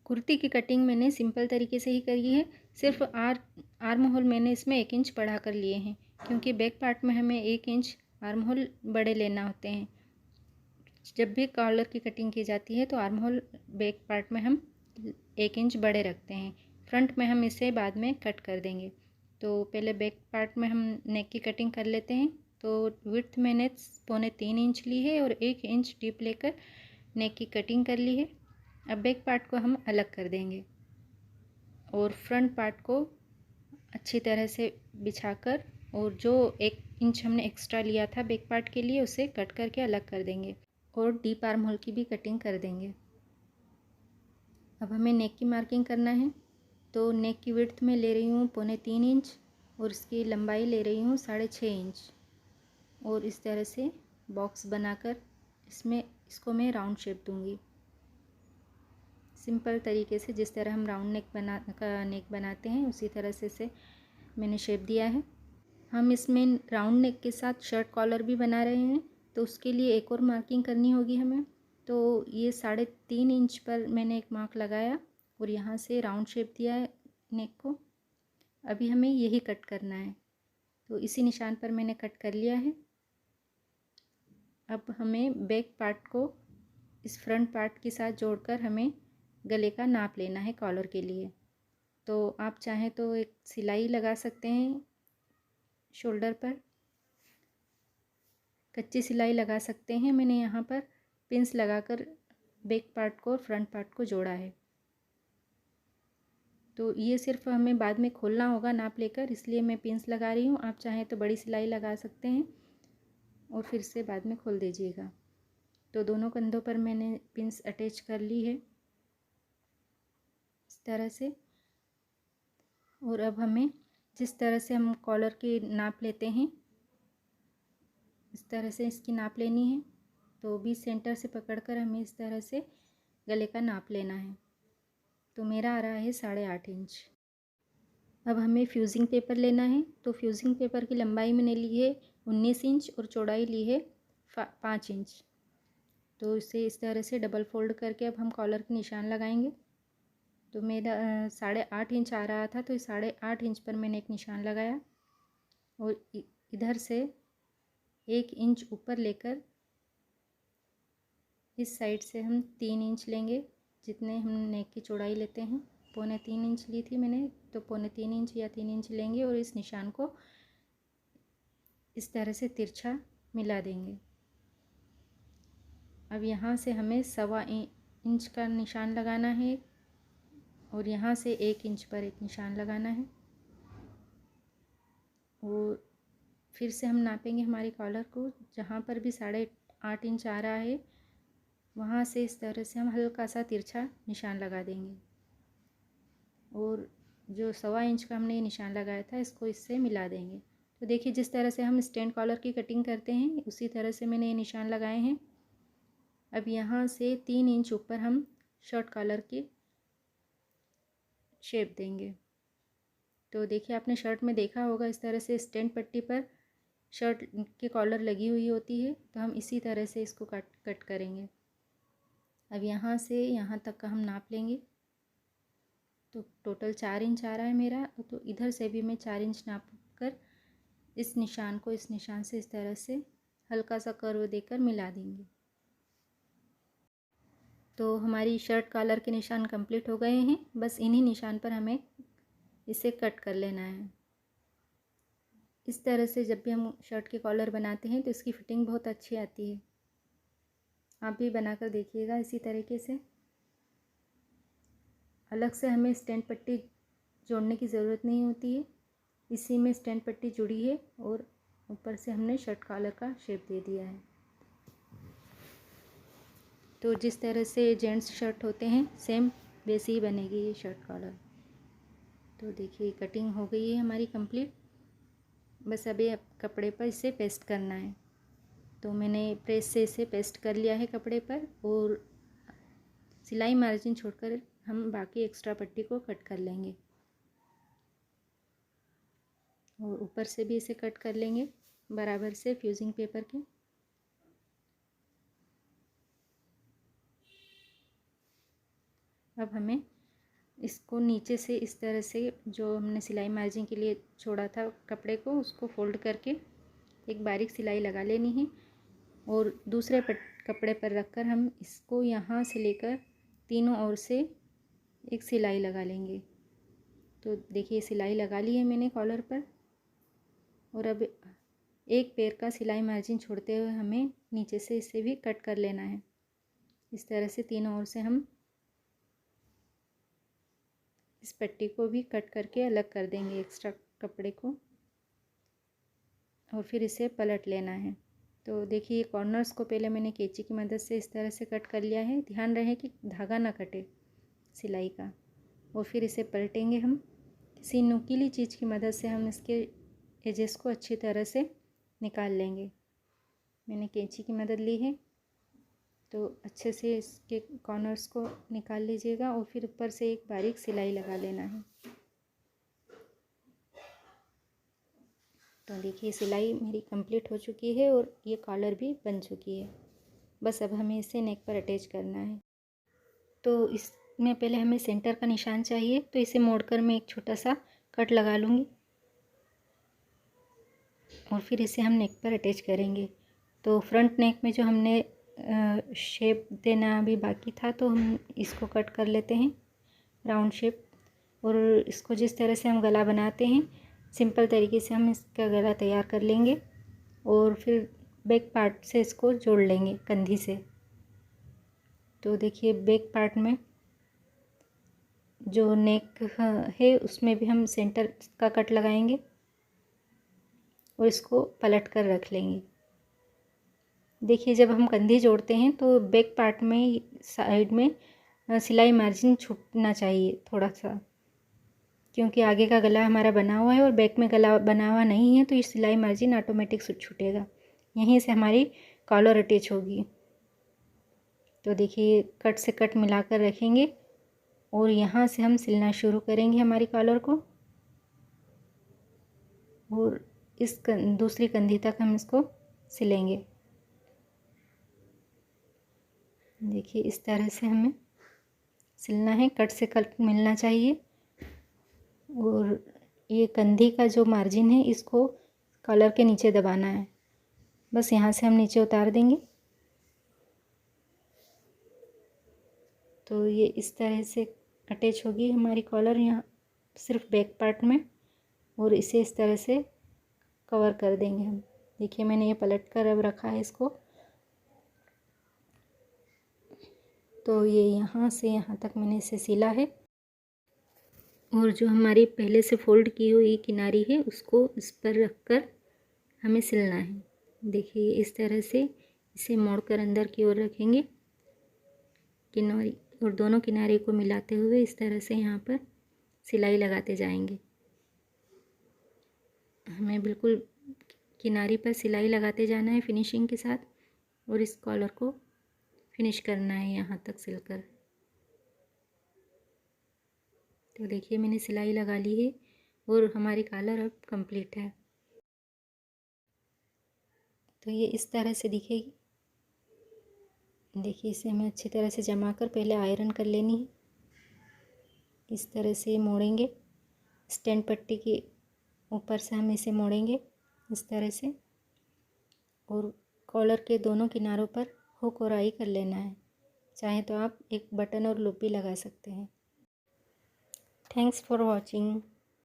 कुर्ती की कटिंग मैंने सिंपल तरीके से ही करी है। सिर्फ आर्म होल मैंने इसमें 1 इंच बढ़ा कर लिए हैं, क्योंकि बैक पार्ट में हमें 1 इंच आर्म होल बड़े लेना होते हैं। जब भी कॉलर की कटिंग की जाती है तो आर्म होल बैक पार्ट में हम 1 इंच बड़े रखते हैं। फ्रंट में हम इसे बाद में कट कर देंगे। तो पहले बैक पार्ट में हम नेक की कटिंग कर लेते हैं। तो विड्थ मैंने 3.25 इंच ली है और 1 इंच डीप लेकर नेक की कटिंग कर ली है। अब बैक पार्ट को हम अलग कर देंगे और फ्रंट पार्ट को अच्छी तरह से बिछाकर और जो 1 इंच हमने एक्स्ट्रा लिया था बैक पार्ट के लिए उसे कट करके अलग कर देंगे और डीप आर्म होल की भी कटिंग कर देंगे। अब हमें नेक की मार्किंग करना है। तो नेक की विड्थ में ले रही हूँ 3.25 इंच और इसकी लंबाई ले रही हूँ 6.5 इंच और इस तरह से बॉक्स बनाकर इसको मैं राउंड शेप दूँगी। सिंपल तरीके से जिस तरह हम राउंड नेक बनाते हैं उसी तरह से इसे मैंने शेप दिया है। हम इसमें राउंड नेक के साथ शर्ट कॉलर भी बना रहे हैं, तो उसके लिए एक और मार्किंग करनी होगी हमें। तो ये 3.5 इंच पर मैंने एक मार्क लगाया और यहाँ से राउंड शेप दिया है नेक को। अभी हमें यही कट करना है, तो इसी निशान पर मैंने कट कर लिया है। अब हमें बैक पार्ट को इस फ्रंट पार्ट के साथ जोड़कर हमें गले का नाप लेना है कॉलर के लिए। तो आप चाहें तो एक सिलाई लगा सकते हैं, शोल्डर पर कच्ची सिलाई लगा सकते हैं। मैंने यहाँ पर पिंस लगाकर बैक पार्ट को और फ्रंट पार्ट को जोड़ा है। तो ये सिर्फ हमें बाद में खोलना होगा नाप लेकर, इसलिए मैं पिंस लगा रही हूँ। आप चाहें तो बड़ी सिलाई लगा सकते हैं और फिर से बाद में खोल दीजिएगा। तो दोनों कंधों पर मैंने पिंस अटैच कर ली है इस तरह से। और अब हमें जिस तरह से हम कॉलर की नाप लेते हैं इस तरह से इसकी नाप लेनी है। तो भी सेंटर से पकड़कर हमें इस तरह से गले का नाप लेना है। तो मेरा आ रहा है 8.5 इंच। अब हमें फ्यूजिंग पेपर लेना है। तो फ्यूजिंग पेपर की लंबाई मैंने ली है 19 इंच और चौड़ाई ली है 5 इंच। तो इसे इस तरह से डबल फोल्ड करके अब हम कॉलर के निशान लगाएंगे। तो मेरा 8.5 इंच आ रहा था, तो 8.5 इंच पर मैंने एक निशान लगाया और इधर से 1 इंच ऊपर लेकर इस साइड से हम 3 इंच लेंगे, जितने हम नेक की चौड़ाई लेते हैं। 3.25 इंच ली थी मैंने, तो 3.25 इंच या 3 इंच लेंगे और इस निशान को इस तरह से तिरछा मिला देंगे। अब यहाँ से हमें 1.25 इंच का निशान लगाना है और यहाँ से 1 इंच पर एक निशान लगाना है और फिर से हम नापेंगे हमारे कॉलर को। जहाँ पर भी 8.5 इंच आ रहा है वहाँ से इस तरह से हम हल्का सा तिरछा निशान लगा देंगे और जो 1.25 इंच का हमने निशान लगाया था इसको इससे मिला देंगे। तो देखिए जिस तरह से हम स्टैंड कॉलर की कटिंग करते हैं उसी तरह से मैंने ये निशान लगाए हैं। अब यहाँ से 3 इंच ऊपर हम शर्ट कॉलर की शेप देंगे। तो देखिए आपने शर्ट में देखा होगा इस तरह से स्टैंड पट्टी पर शर्ट की कॉलर लगी हुई होती है, तो हम इसी तरह से इसको कट करेंगे। अब यहाँ से यहाँ तक का हम नाप लेंगे। तो टोटल 4 इंच आ रहा है मेरा, तो इधर से भी मैं 4 इंच नाप कर इस निशान को इस निशान से इस तरह से हल्का सा कर्व देकर मिला देंगे। तो हमारी शर्ट कॉलर के निशान कंप्लीट हो गए हैं। बस इन्हीं निशान पर हमें इसे कट कर लेना है। इस तरह से जब भी हम शर्ट के कॉलर बनाते हैं तो इसकी फिटिंग बहुत अच्छी आती है। आप भी बनाकर देखिएगा इसी तरीके से। अलग से हमें स्टैंड पट्टी जोड़ने की ज़रूरत नहीं होती है, इसी में स्टैंड पट्टी जुड़ी है और ऊपर से हमने शर्ट कॉलर का शेप दे दिया है। तो जिस तरह से जेंट्स शर्ट होते हैं सेम वैसे ही बनेगी ये शर्ट कॉलर। तो देखिए कटिंग हो गई है हमारी कंप्लीट। बस अभी कपड़े पर इसे पेस्ट करना है। तो मैंने प्रेस से इसे पेस्ट कर लिया है कपड़े पर, और सिलाई मार्जिन छोड़कर हम बाकी एक्स्ट्रा पट्टी को कट कर लेंगे, और ऊपर से भी इसे कट कर लेंगे बराबर से फ्यूजिंग पेपर के। अब हमें इसको नीचे से इस तरह से जो हमने सिलाई मार्जिन के लिए छोड़ा था कपड़े को, उसको फोल्ड करके एक बारीक सिलाई लगा लेनी है, और दूसरे कपड़े पर रखकर हम इसको यहाँ से लेकर तीनों ओर से एक सिलाई लगा लेंगे। तो देखिए सिलाई लगा ली है मैंने कॉलर पर, और अब एक पैर का सिलाई मार्जिन छोड़ते हुए हमें नीचे से इसे भी कट कर लेना है। इस तरह से तीनों ओर से हम इस पट्टी को भी कट करके अलग कर देंगे एक्स्ट्रा कपड़े को, और फिर इसे पलट लेना है। तो देखिए कॉर्नर्स को पहले मैंने कैंची की मदद से इस तरह से कट कर लिया है। ध्यान रहे कि धागा ना कटे सिलाई का। और फिर इसे पलटेंगे हम। किसी नुकीली चीज़ की मदद से हम इसके एजेस को अच्छी तरह से निकाल लेंगे। मैंने कैंची की मदद ली है, तो अच्छे से इसके कॉर्नर्स को निकाल लीजिएगा, और फिर ऊपर से एक बारीक सिलाई लगा लेना है। तो देखिए सिलाई मेरी कंप्लीट हो चुकी है, और ये कॉलर भी बन चुकी है। बस अब हमें इसे नेक पर अटैच करना है। तो इसमें पहले हमें सेंटर का निशान चाहिए, तो इसे मोड़कर मैं एक छोटा सा कट लगा लूँगी, और फिर इसे हम नेक पर अटैच करेंगे। तो फ्रंट नेक में जो हमने शेप देना अभी बाकी था, तो हम इसको कट कर लेते हैं राउंड शेप। और इसको जिस तरह से हम गला बनाते हैं सिंपल तरीके से हम इसका गला तैयार कर लेंगे, और फिर बैक पार्ट से इसको जोड़ लेंगे कंधी से। तो देखिए बैक पार्ट में जो नेक है उसमें भी हम सेंटर का कट लगाएंगे, और इसको पलट कर रख लेंगे। देखिए जब हम कंधी जोड़ते हैं तो बैक पार्ट में साइड में सिलाई मार्जिन छूटना चाहिए थोड़ा सा, क्योंकि आगे का गला हमारा बना हुआ है और बैक में गला बना हुआ नहीं है, तो ये सिलाई मार्जिन ऑटोमेटिक छूटेगा। यहीं से हमारी कॉलर अटैच होगी। तो देखिए कट से कट मिलाकर रखेंगे, और यहाँ से हम सिलना शुरू करेंगे हमारी कॉलर को, और इस दूसरी कंधी तक हम इसको सिलेंगे। देखिए इस तरह से हमें सिलना है, कट से कट मिलना चाहिए। और ये कंधी का जो मार्जिन है इसको कॉलर के नीचे दबाना है। बस यहाँ से हम नीचे उतार देंगे। तो ये इस तरह से अटैच होगी हमारी कॉलर यहाँ सिर्फ बैक पार्ट में, और इसे इस तरह से कवर कर देंगे हम। देखिए मैंने ये पलट कर अब रखा है इसको। तो ये यहाँ से यहाँ तक मैंने इसे सिला है, और जो हमारी पहले से फोल्ड की हुई किनारी है उसको इस पर रखकर हमें सिलना है। देखिए इस तरह से इसे मोड़कर अंदर की ओर रखेंगे किनारी, और दोनों किनारे को मिलाते हुए इस तरह से यहाँ पर सिलाई लगाते जाएंगे। हमें बिल्कुल किनारी पर सिलाई लगाते जाना है फिनिशिंग के साथ, और इस कॉलर को फिनिश करना है यहाँ तक सिलकर। तो देखिए मैंने सिलाई लगा ली है, और हमारी कॉलर अब कंप्लीट है। तो ये इस तरह से दिखेगी। देखिए इसे हमें अच्छी तरह से जमा कर पहले आयरन कर लेनी है। इस तरह से मोड़ेंगे, स्टैंड पट्टी के ऊपर से हम इसे मोड़ेंगे इस तरह से, और कॉलर के दोनों किनारों पर हुक और आई कर लेना है। चाहे तो आप एक बटन और लूप भी लगा सकते हैं। Thanks for watching.